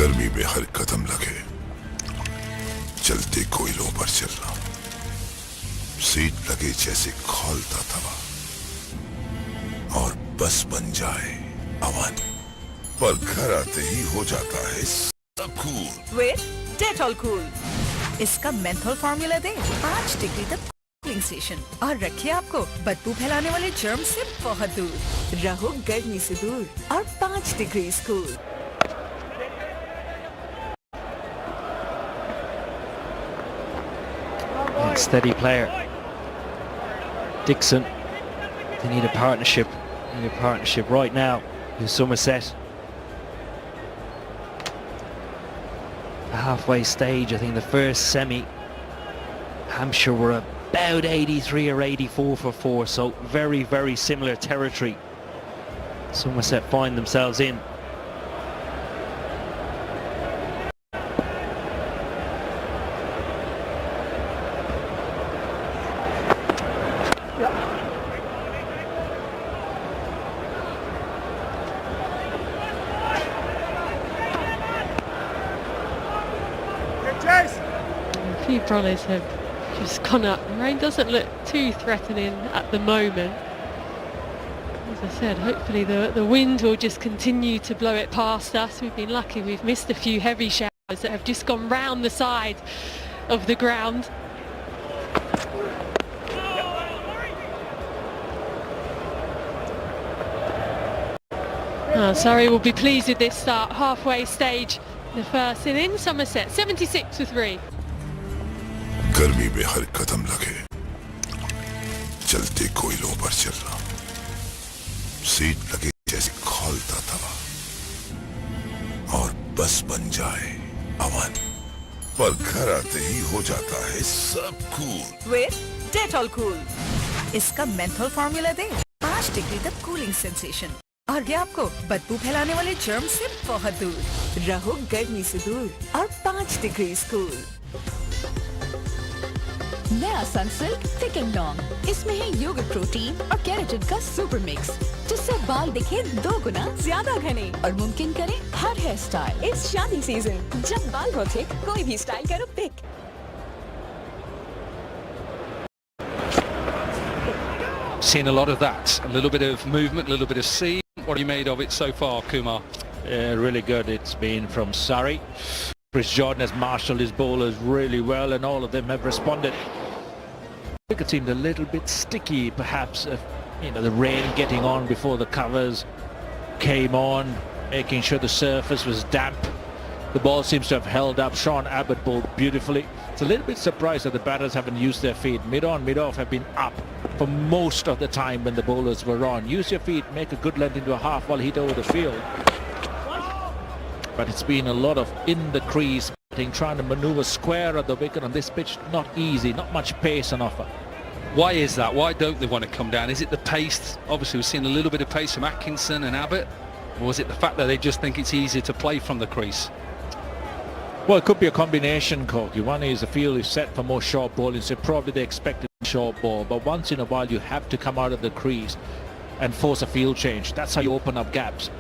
गर्मी में हर कदम लगे, चलते कोयलों पर चलना, सीट लगे जैसे खौलता तवा, और बस बन जाए अवन, पर घर आते ही हो जाता है सब कूल विद डेटॉल कूल। इसका मेंथोल फार्मूला दे 5 डिग्री तक कूलिंग स्टेशन, और रखिए आपको बदबू फैलाने वाले जर्म से बहुत दूर। रहो गर्मी से दूर और 5 degree cool. Steady player. Dixon. They need a partnership. Right now in Somerset. The halfway stage, I think the first semi, Hampshire were about 83 or 84 for 4, so very, very similar territory. Somerset find themselves in. A few brawlers have just gone up. The rain doesn't look too threatening at the moment. As I said, hopefully the wind will just continue to blow it past us. We've been lucky, we've missed a few heavy showers that have just gone round the side of the ground. Surrey will be pleased with this start. Halfway stage, the first innings. Somerset 76 for 3. गर्मी में हर कदम लगे, चलते कोयलों पर चलना, seat लगे जैसे खौलता तवा, और बस बन जाए अवन, पर घर आते ही हो जाता है सब कूल विद डेटॉल कूल। इसका मेंथोल फार्मूला दे 5 डिग्री तक कूलिंग सेंसेशन, और ये आपको बदबू फैलाने वाले जर्म से बहुत दूर। रहो गर्मी से दूर और 5 डिग्री कूल। नया सनसिल्क थिक एंड लॉन्ग, इसमें है योगर्ट प्रोटीन और केराटिन का सुपर मिक्स, जिससे बाल दिखे 2 गुना ज्यादा घने और मुमकिन करे हर हेयर स्टाइल। इस शादी सीजन जब बाल बहुत थिक, कोई भी स्टाइल करो pick. Seen a lot of that, a little bit of movement, a little bit of seam. What have you made of it so far, Kumar? Really good. It's been from Surrey. Chris Jordan has marshalled his bowlers really well, and all of them have responded. It seemed a little bit sticky, perhaps, the rain getting on before the covers came on, making sure the surface was damp. The ball seems to have held up. Sean Abbott bowled beautifully. It's a little bit surprised that the batters haven't used their feet. Mid-on, mid-off have been up for most of the time when the bowlers were on. Use your feet, make a good length into a half-ball hit over the field. But it's been a lot of in the crease, trying to manoeuvre square at the wicket on this pitch. Not easy, not much pace on offer. Why is that? Why don't they want to come down? Is it the pace? Obviously we've seen a little bit of pace from Atkinson and Abbott. Or is it the fact that they just think it's easier to play from the crease? Well, it could be a combination, Corky. One is the field is set for more short bowling, so probably they expected short ball. But once in a while you have to come out of the crease and force a field change. That's how you open up gaps.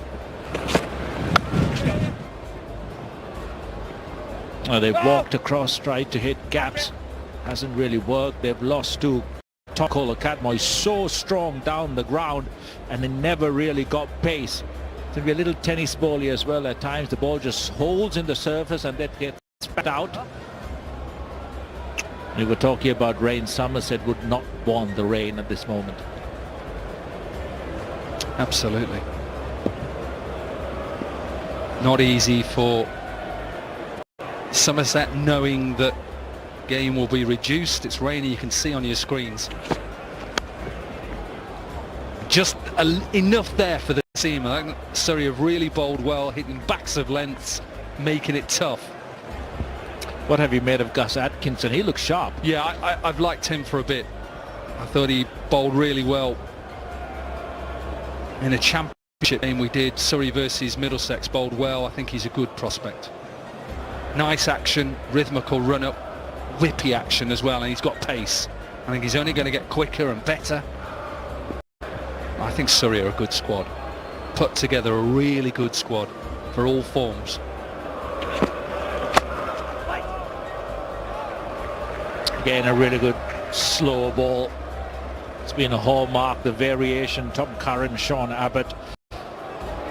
They've walked across, tried to hit gaps. Hasn't really worked. They've lost to Tokolo Catmoy, so strong down the ground, and they never really got pace. It's going to be a little tennis bally as well at times. The ball just holds in the surface and then gets spat out. We were talking about rain. Somerset would not want the rain at this moment. Absolutely. Not easy for Somerset, knowing that game will be reduced. It's raining, you can see on your screens. Just enough there for the team. I think Surrey have really bowled well, hitting backs of lengths, making it tough. What have you made of Gus Atkinson? He looks sharp. Yeah, I've liked him for a bit. I thought he bowled really well in a championship game we did. Surrey versus Middlesex, bowled well. I think he's a good prospect. Nice action, rhythmical run-up, whippy action as well, and he's got pace. I think he's only going to get quicker and better. I think Surrey are a good squad. Put together a really good squad for all forms. Again, a really good slow ball. It's been a hallmark, the variation. Tom Curran, Sean Abbott.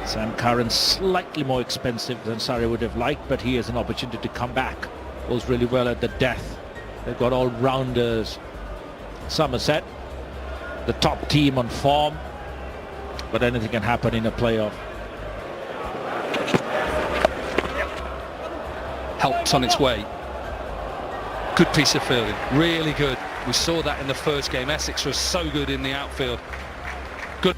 Sam Curran slightly more expensive than Surrey would have liked, but he has an opportunity to come back. Goes really well at the death. They've got all-rounders. Somerset, the top team on form, but anything can happen in a playoff. Helps on its way. Good piece of fielding, really good. We saw that in the first game. Essex was so good in the outfield. Good.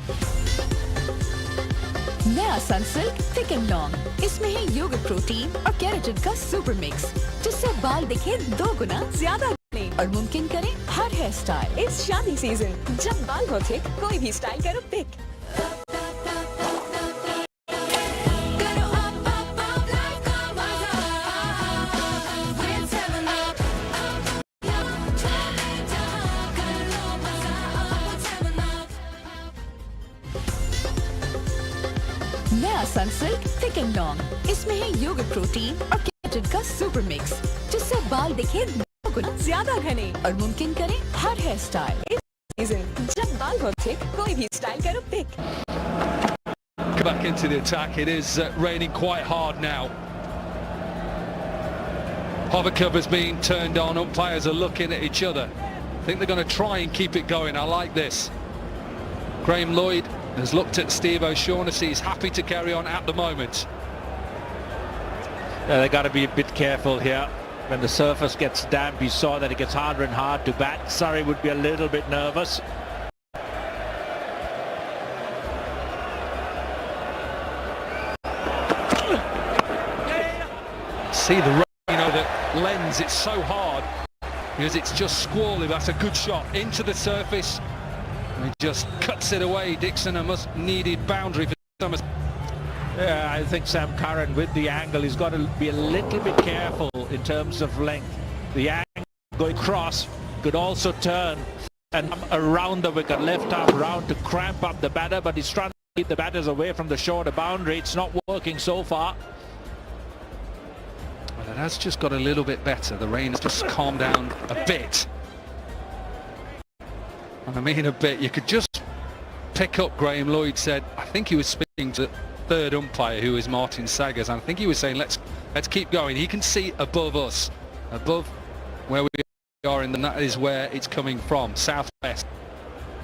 नया Sunsilk thick and long, इसमें है yogurt protein और keratin का super mix, जिससे बाल दिखे 2 गुना ज्यादा घने और मुमकिन करे हर हेयर स्टाइल। इस शादी सीजन जब बाल हो थिक, कोई भी स्टाइल करो पिक। नया सनसिल्क थिक एंड लॉन्ग, इसमें है योगर्ट प्रोटीन और केराटिन का सुपर मिक्स, जिससे बाल दिखे 2 गुना ज्यादा घने और मुमकिन करे हर हेयर स्टाइल। इस सीजन जब बाल हो थिक, कोई भी स्टाइल करो pick. Back into the attack. It is raining quite hard now. Hover cover's being turned on. Umpires are looking at each other. I think they're going to try and keep it going. I like this. Graham Lloyd has looked at Steve O'Shaughnessy. He's happy to carry on at the moment. Yeah, they got to be a bit careful here. When the surface gets damp, you saw that it gets harder and harder to bat. Surrey would be a little bit nervous. See the rain, you know, that lens, it's so hard because it's just squally. That's a good shot into the surface. And he just cuts it away. Dixon, a much-needed boundary for Summers. Yeah, I think Sam Curran with the angle, he's got to be a little bit careful in terms of length. The angle going across could also turn and come around the wicket, left arm round to cramp up the batter, but he's trying to keep the batters away from the shorter boundary. It's not working so far. Well, it has just got a little bit better. The rain has just calmed down a bit. And I mean a bit. You could just pick up, Graham Lloyd said, I think he was speaking to the third umpire, who is Martin Saggers, and I think he was saying, let's keep going. He can see above us, above where we are, and that is where it's coming from, southwest.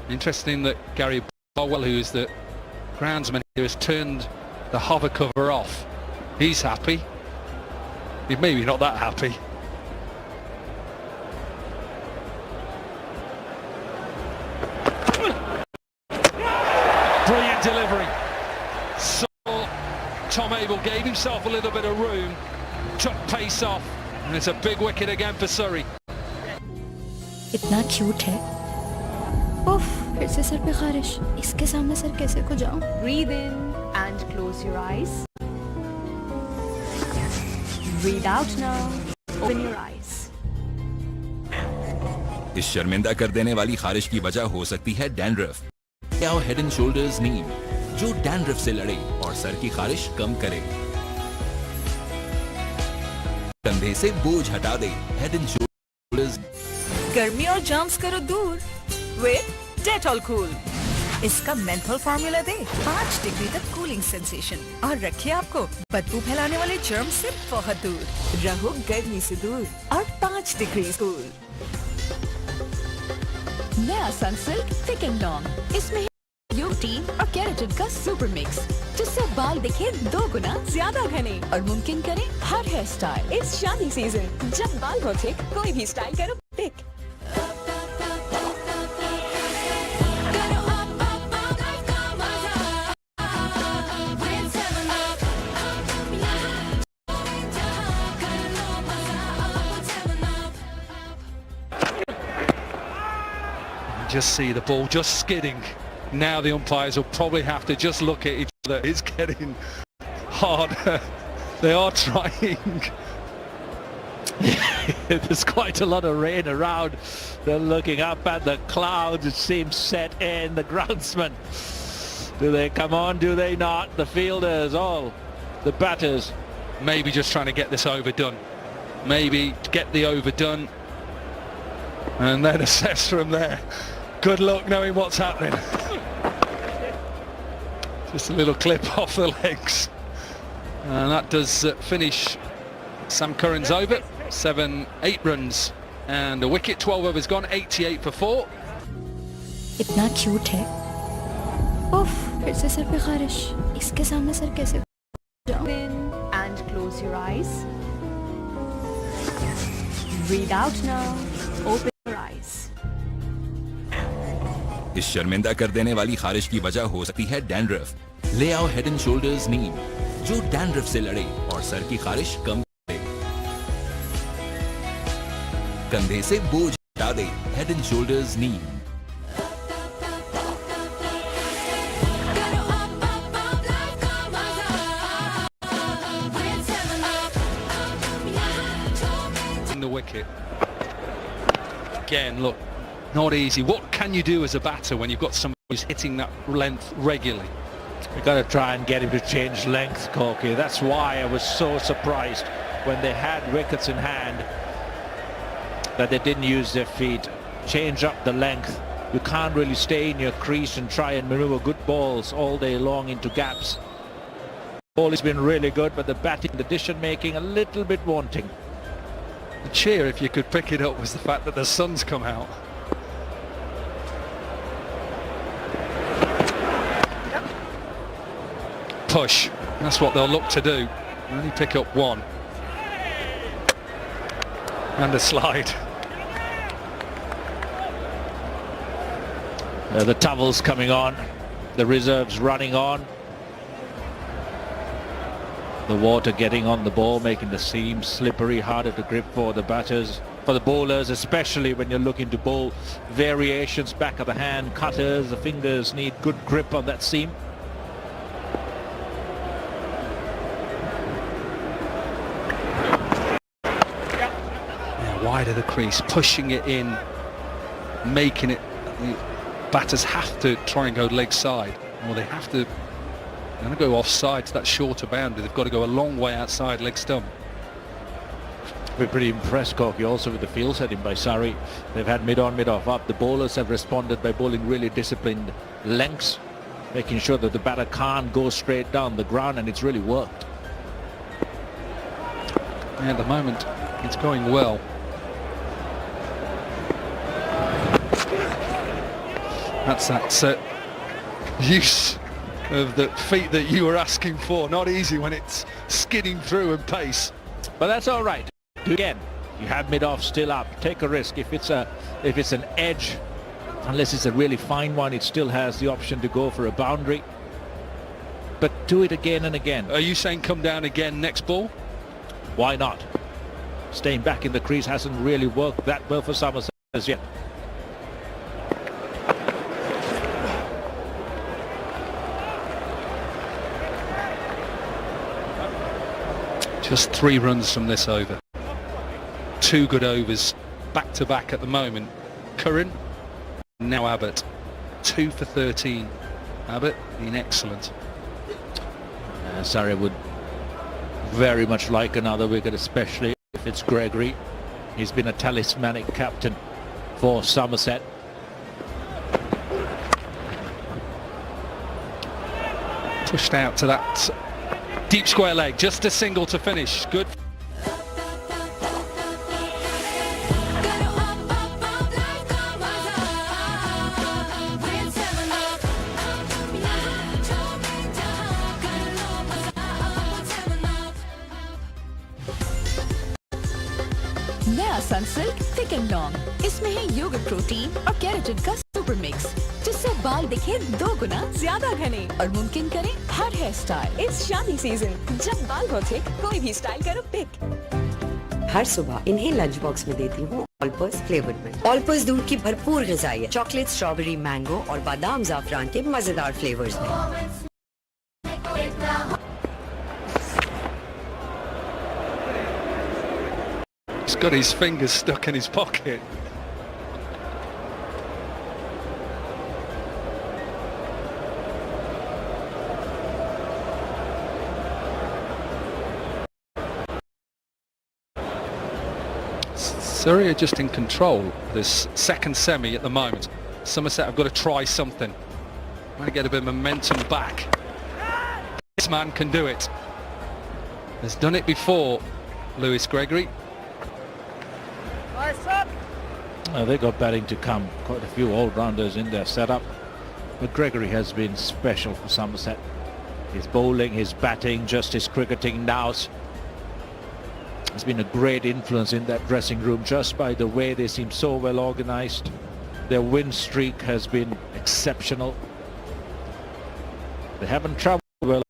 Interesting that Gary Bowell, who is the groundsman, who has turned the hover cover off. He's happy. He's maybe not that happy. Brilliant delivery. So Tom Abel gave himself a little bit of room, took pace off, and it's a big wicket again for Surrey. इतना cute है। उफ, फिर से sir पे खारिश। इसके सामने sir कैसे को जाऊं? Breathe in and close your eyes. Breathe out now. Open your eyes. इस शर्मिंदा कर देने वाली खारिश की वजह हो सकती है डैंड्रफ। या हेड एंड शोल्डर्स नीम, जो डैंड्रफ से लड़े और सर की खारिश कम करे। कंधे से बोझ हटा दे। Head and shoulders. गर्मी और जर्म्स करो दूर विद डेटॉल कूल। इसका मेंथोल फार्मूला दे 5 डिग्री तक कूलिंग सेंसेशन और रखे आपको बदबू फैलाने वाले जर्म्स से बहुत दूर। रहो गर्मी से दूर और 5 डिग्री कूल। नया सनसिल्क थिक एंड लॉन्ग, इसमें प्रोटीन और केराटिन का सुपर मिक्स, जिससे बाल दिखे 2 गुना ज्यादा घने और मुमकिन करे हर हेयर स्टाइल। इस शादी सीजन जब बाल हो थिक, कोई भी स्टाइल करो pick. Just see the ball just skidding. Now the umpires will probably have to just look at each other. It's getting harder. They are trying. There's quite a lot of rain around. They're looking up at the clouds. It seems set in. The groundsmen, do they come on? Do they not? The fielders, all the batters. Maybe just trying to get this overdone. Maybe get the overdone. And then assess from there. Good luck knowing what's happening. Just a little clip off the legs. And that does finish Sam Curran's over. 7-8 runs and a wicket. 12 overs gone, 88 for 4. इतना cute है। उफ, फिर से sir पे खारिश। इसके सामने sir कैसे In and close your eyes. Breathe out now. Open your eyes. इस शर्मिंदा कर देने वाली खारिश की वजह हो सकती है डैंड्रफ। ले आओ हेड एंड शोल्डर्स नीम, जो डैंड्रफ से लड़े और सर की खारिश कम करे। कंधे से बोझ हटा दे, head and shoulders neem. The wicket again. Look, not easy. What can you do as a batter when you've got somebody who's hitting that length regularly? You've got to try and get him to change length, Corky. That's why I was so surprised when they had wickets in hand that they didn't use their feet. Change up the length. You can't really stay in your crease and try and maneuver good balls all day long into gaps. Ball has been really good, but the batting, the decision making, a little bit wanting. The cheer, if you could pick it up, was the fact that the sun's come out. Push. That's what they'll look to do. Only pick up one. And a slide. The towels coming on. The reserves running on. The water getting on the ball, making the seam slippery, harder to grip for the batters, for the bowlers, especially when you're looking to bowl variations, back of the hand, cutters, the fingers need good grip on that seam. Yeah, wide of the crease, pushing it in, making it. The batters have to try and go leg side, or they have to. They're going to go offside to that shorter boundary. They've got to go a long way outside leg stump. We're pretty impressed, Corky, also with the field setting by Surrey. They've had mid-on, mid-off up. The bowlers have responded by bowling really disciplined lengths, making sure that the batter can't go straight down the ground, and it's really worked. At the moment, it's going well. That's that use of the feet that you were asking for. Not easy when it's skidding through and pace. But that's all right. Again, you have mid-off still up. Take a risk. If it's an edge, unless it's a really fine one, it still has the option to go for a boundary. But do it again and again. Are you saying come down again next ball? Why not? Staying back in the crease hasn't really worked that well for Somerset as yet. Just 3 runs from this over. 2 good overs back to back at the moment. Curran, now Abbott. 2 for 13. Abbott been excellent. Surrey would very much like another wicket, especially if it's Gregory. He's been a talismanic captain for Somerset. Pushed out to that deep square leg, just a single to finish. Good. नया Sunsilk thick and long, इसमें है yogurt protein और keratin का super mix, जिससे बाल दिखे 2 गुना ज्यादा घने और मुमकिन करे हर हेयर स्टाइल। इस शादी सीजन जब बाल हो थिक, कोई भी स्टाइल करो पिक। हर सुबह इन्हें लंच बॉक्स में देती हूँ ऑलपर्स फ्लेवर्ड में। ऑलपर्स दूध की भरपूर ग़िज़ाई है, चॉकलेट, स्ट्रॉबेरी, मैंगो और बादाम ज़ाफ़रान के मजेदार फ्लेवर्स में। He's got his fingers stuck in his pocket. Surrey are just in control this second semi at the moment. Somerset have got to try something. Want to get a bit of momentum back. This man can do it. Has done it before, Lewis Gregory. They got batting to come. Quite a few all-rounders in their setup. But Gregory has been special for Somerset. His bowling, his batting, just his cricketing now. Has been a great influence in that dressing room just by the way they seem so well organised. Their win streak has been exceptional. They haven't travelled well